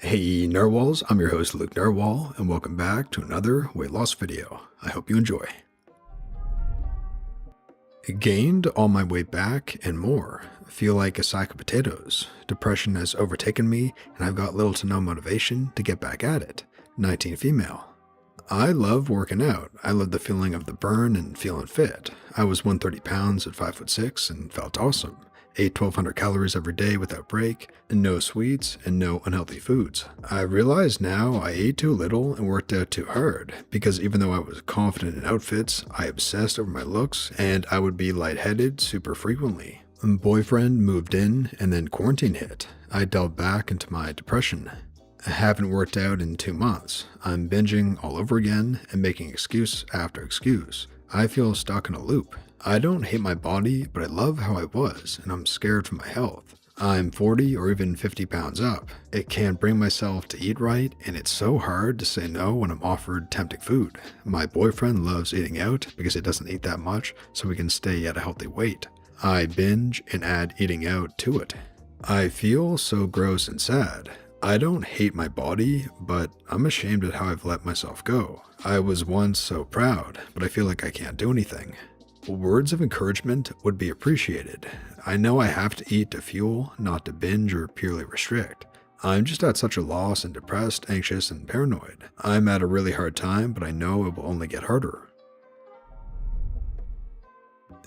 Hey Narwhals, I'm your host Luke Narwhal, and welcome back to another weight loss video. I hope you enjoy. Gained all my weight back and more. Feel like a sack of potatoes. Depression has overtaken me, and I've got little to no motivation to get back at it. 19 female. I love working out. I love the feeling of the burn and feeling fit. I was 130 pounds at 5'6" and felt awesome. Ate 1,200 calories every day without break, and no sweets and no unhealthy foods. I realize now I ate too little and worked out too hard, because even though I was confident in outfits, I obsessed over my looks, and I would be lightheaded super frequently. Boyfriend moved in, and then quarantine hit. I delved back into my depression. I haven't worked out in 2 months. I'm binging all over again and making excuse after excuse. I feel stuck in a loop. I don't hate my body, but I love how I was, and I'm scared for my health. I'm 40 or even 50 pounds up. I can't bring myself to eat right, and it's so hard to say no when I'm offered tempting food. My boyfriend loves eating out because he doesn't eat that much, so we can stay at a healthy weight. I binge and add eating out to it. I feel so gross and sad. I don't hate my body, but I'm ashamed at how I've let myself go. I was once so proud, but I feel like I can't do anything. Words of encouragement would be appreciated. I know I have to eat to fuel, not to binge or purely restrict. I'm just at such a loss and depressed, anxious, and paranoid. I'm at a really hard time, but I know it will only get harder.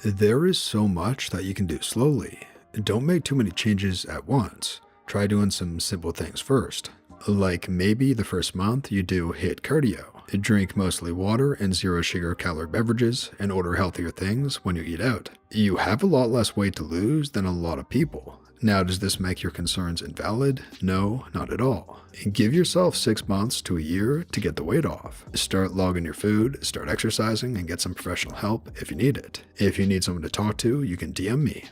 There is so much that you can do slowly. Don't make too many changes at once. Try doing some simple things first. Like maybe the first month you do HIIT cardio. Drink mostly water and zero sugar calorie beverages and order healthier things when you eat out. You have a lot less weight to lose than a lot of people. Now, does this make your concerns invalid? No, not at all. Give yourself 6 months to a year to get the weight off. Start logging your food, start exercising, and get some professional help if you need it. If you need someone to talk to, you can DM me.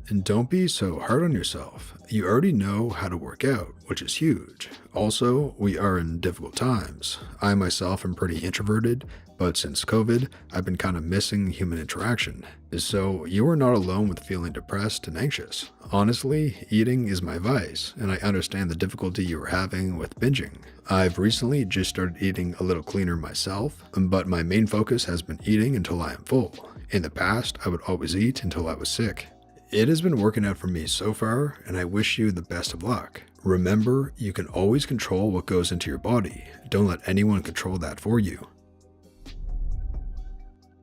And don't be so hard on yourself. You already know how to work out, which is huge. Also, we are in difficult times. I myself am pretty introverted, but since COVID, I've been kind of missing human interaction. So you are not alone with feeling depressed and anxious. Honestly, eating is my vice, and I understand the difficulty you are having with binging. I've recently just started eating a little cleaner myself, but my main focus has been eating until I am full. In the past, I would always eat until I was sick. It has been working out for me so far, and I wish you the best of luck. Remember, you can always control what goes into your body. Don't let anyone control that for you.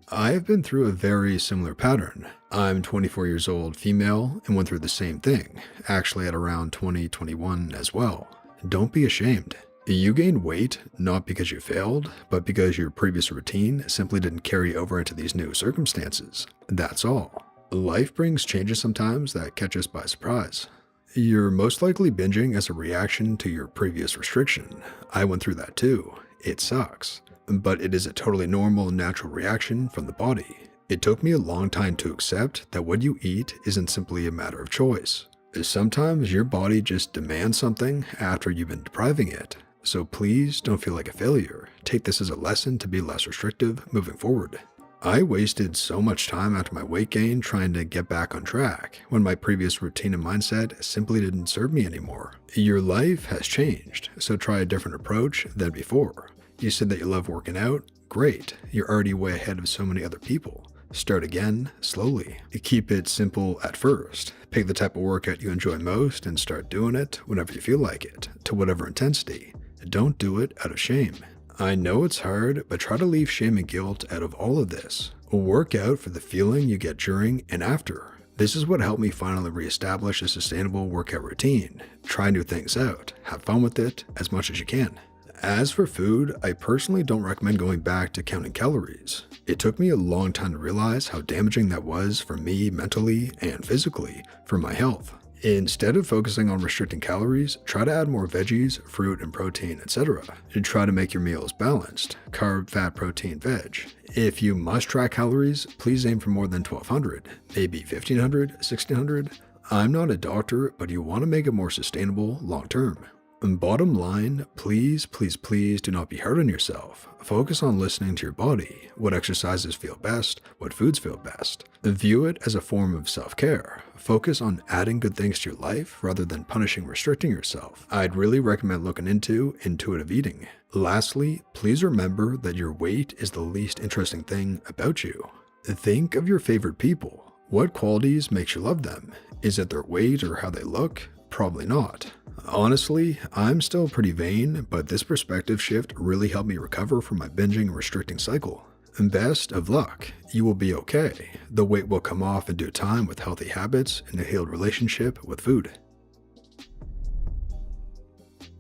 I have been through a very similar pattern. I'm 24 years old, female, and went through the same thing, actually at around 2021 as well. Don't be ashamed. You gained weight not because you failed, but because your previous routine simply didn't carry over into these new circumstances. That's all. Life brings changes sometimes that catch us by surprise. You're most likely binging as a reaction to your previous restriction. I went through that too. It sucks. But it is a totally normal and natural reaction from the body. It took me a long time to accept that what you eat isn't simply a matter of choice. Sometimes your body just demands something after you've been depriving it. So please don't feel like a failure. Take this as a lesson to be less restrictive moving forward. I wasted so much time after my weight gain trying to get back on track when my previous routine and mindset simply didn't serve me anymore. Your life has changed, so try a different approach than before. You said that you love working out? Great, you're already way ahead of so many other people. Start again, slowly. Keep it simple at first. Pick the type of workout you enjoy most and start doing it whenever you feel like it, to whatever intensity. Don't do it out of shame. I know it's hard, but try to leave shame and guilt out of all of this. Work out for the feeling you get during and after. This is what helped me finally reestablish a sustainable workout routine. Try new things out. Have fun with it as much as you can. As for food, I personally don't recommend going back to counting calories. It took me a long time to realize how damaging that was for me mentally and physically for my health. Instead of focusing on restricting calories, try to add more veggies, fruit, and protein, etc. Try to make your meals balanced, carb, fat, protein, veg. If you must track calories, please aim for more than 1,200, maybe 1,500, 1,600. I'm not a doctor, but you want to make it more sustainable long term. And bottom line, please, please, please do not be hard on yourself. Focus on listening to your body, what exercises feel best, what foods feel best. View it as a form of self-care. Focus on adding good things to your life rather than punishing, restricting yourself. I'd really recommend looking into intuitive eating. Lastly, please remember that your weight is the least interesting thing about you. Think of your favorite people. What qualities makes you love them? Is it their weight or how they look? Probably not. Honestly, I'm still pretty vain, but this perspective shift really helped me recover from my binging and restricting cycle. And best of luck, you will be okay. The weight will come off in due time with healthy habits and a healed relationship with food.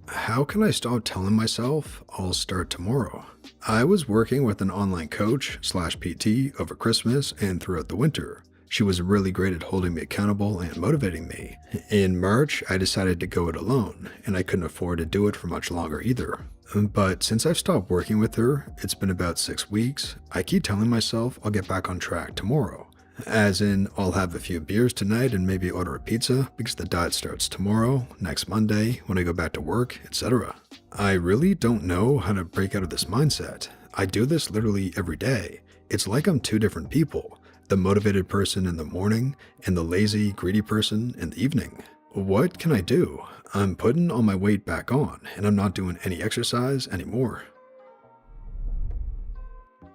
How can I stop telling myself I'll start tomorrow? I was working with an online coach / PT over Christmas and throughout the winter. She was really great at holding me accountable and motivating me. In March, I decided to go it alone, and I couldn't afford to do it for much longer either. But since I've stopped working with her, it's been about 6 weeks, I keep telling myself I'll get back on track tomorrow. As in, I'll have a few beers tonight and maybe order a pizza because the diet starts tomorrow, next Monday, when I go back to work, etc. I really don't know how to break out of this mindset. I do this literally every day. It's like I'm two different people. The motivated person in the morning and the lazy, greedy person in the evening. What can I do? I'm putting all my weight back on and I'm not doing any exercise anymore.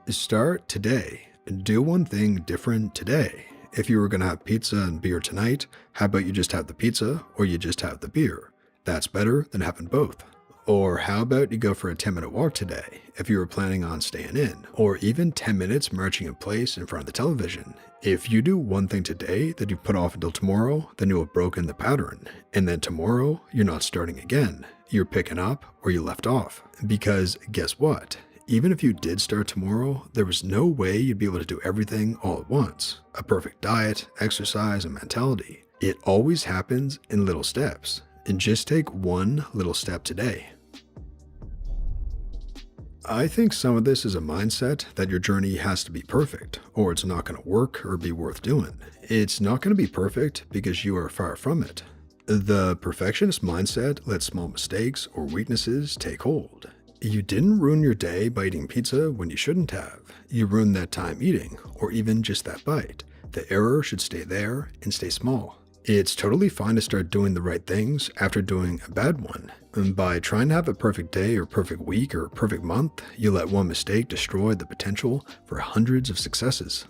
Start today. Do one thing different today. If you were going to have pizza and beer tonight, how about you just have the pizza or you just have the beer? That's better than having both. Or how about you go for a 10-minute walk today if you were planning on staying in, or even 10 minutes marching in place in front of the television. If you do one thing today that you put off until tomorrow, then you have broken the pattern. And then tomorrow, you're not starting again. You're picking up where you left off. Because guess what? Even if you did start tomorrow, there was no way you'd be able to do everything all at once. A perfect diet, exercise, and mentality. It always happens in little steps. And just take one little step today. I think some of this is a mindset that your journey has to be perfect, or it's not going to work or be worth doing. It's not going to be perfect because you are far from it. The perfectionist mindset lets small mistakes or weaknesses take hold. You didn't ruin your day by eating pizza when you shouldn't have. You ruined that time eating, or even just that bite. The error should stay there and stay small. It's totally fine to start doing the right things after doing a bad one. And by trying to have a perfect day or perfect week or perfect month, you let one mistake destroy the potential for hundreds of successes.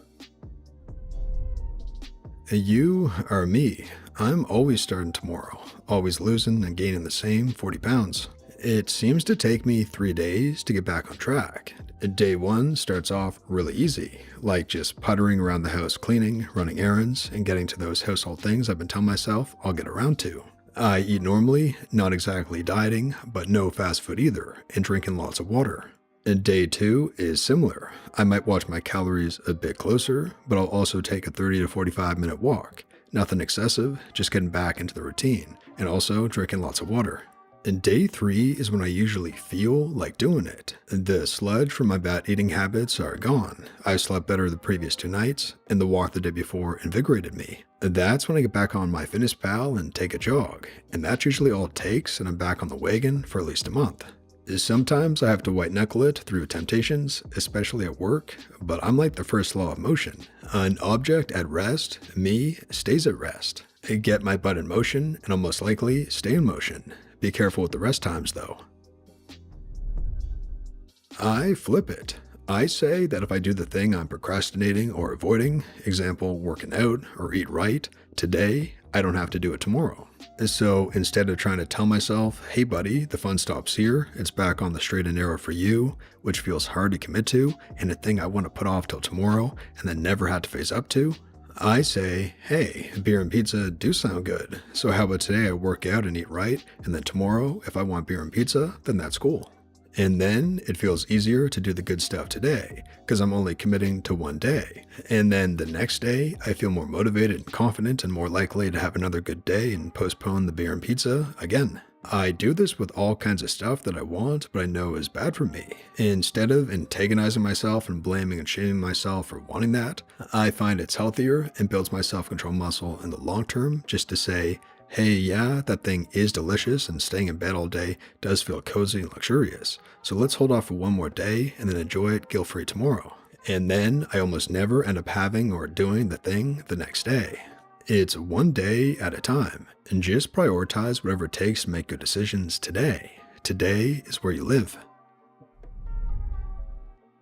You are me. I'm always starting tomorrow, always losing and gaining the same 40 pounds. It seems to take me 3 days to get back on track. Day 1 starts off really easy, like just puttering around the house cleaning, running errands, and getting to those household things I've been telling myself I'll get around to. I eat normally, not exactly dieting, but no fast food either, and drinking lots of water. Day 2 is similar. I might watch my calories a bit closer, but I'll also take a 30 to 45 minute walk. Nothing excessive, just getting back into the routine, and also drinking lots of water. And day 3 is when I usually feel like doing it. The sludge from my bad eating habits are gone. I slept better the previous 2 nights, and the walk the day before invigorated me. That's when I get back on my fitness pal and take a jog, and that's usually all it takes, and I'm back on the wagon for at least a month. Sometimes I have to white knuckle it through temptations, especially at work, but I'm like the first law of motion. An object at rest, me, stays at rest. I get my butt in motion, and I'll most likely stay in motion. Be careful with the rest times though. I flip it. I say that if I do the thing I'm procrastinating or avoiding, example working out or eat right, today, I don't have to do it tomorrow. So instead of trying to tell myself, hey buddy, the fun stops here, it's back on the straight and narrow for you, which feels hard to commit to, and a thing I want to put off till tomorrow and then never have to face up to, I say, hey, beer and pizza do sound good, so how about today I work out and eat right, and then tomorrow, if I want beer and pizza, then that's cool. And then it feels easier to do the good stuff today, because I'm only committing to one day. And then the next day, I feel more motivated and confident and more likely to have another good day and postpone the beer and pizza again. I do this with all kinds of stuff that I want, but I know is bad for me. Instead of antagonizing myself and blaming and shaming myself for wanting that, I find it's healthier and builds my self-control muscle in the long term just to say, Hey, yeah, that thing is delicious and staying in bed all day does feel cozy and luxurious. So let's hold off for one more day and then enjoy it guilt-free tomorrow. And then I almost never end up having or doing the thing the next day. It's one day at a time, and just prioritize whatever it takes to make good decisions today. Today is where you live.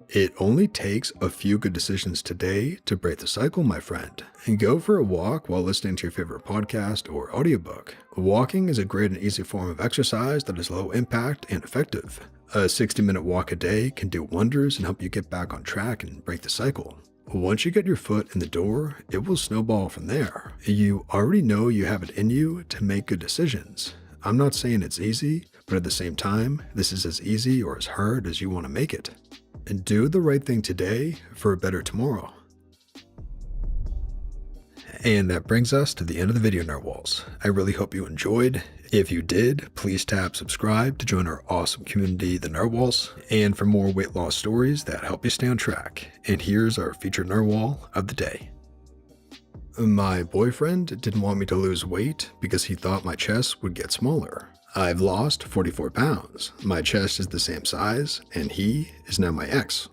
It only takes a few good decisions today to break the cycle, my friend. And go for a walk while listening to your favorite podcast or audiobook. Walking is a great and easy form of exercise that is low impact and effective. A 60-minute walk a day can do wonders and help you get back on track and break the cycle. Once you get your foot in the door, it will snowball from there. You already know you have it in you to make good decisions. I'm not saying it's easy, but at the same time, this is as easy or as hard as you want to make it. And do the right thing today for a better tomorrow. And that brings us to the end of the video, Narwhals. I really hope you enjoyed. If you did, please tap subscribe to join our awesome community, the Narwhals, and for more weight loss stories that help you stay on track. And here's our featured Narwhal of the day. My boyfriend didn't want me to lose weight because he thought my chest would get smaller. I've lost 44 pounds. My chest is the same size, and he is now my ex.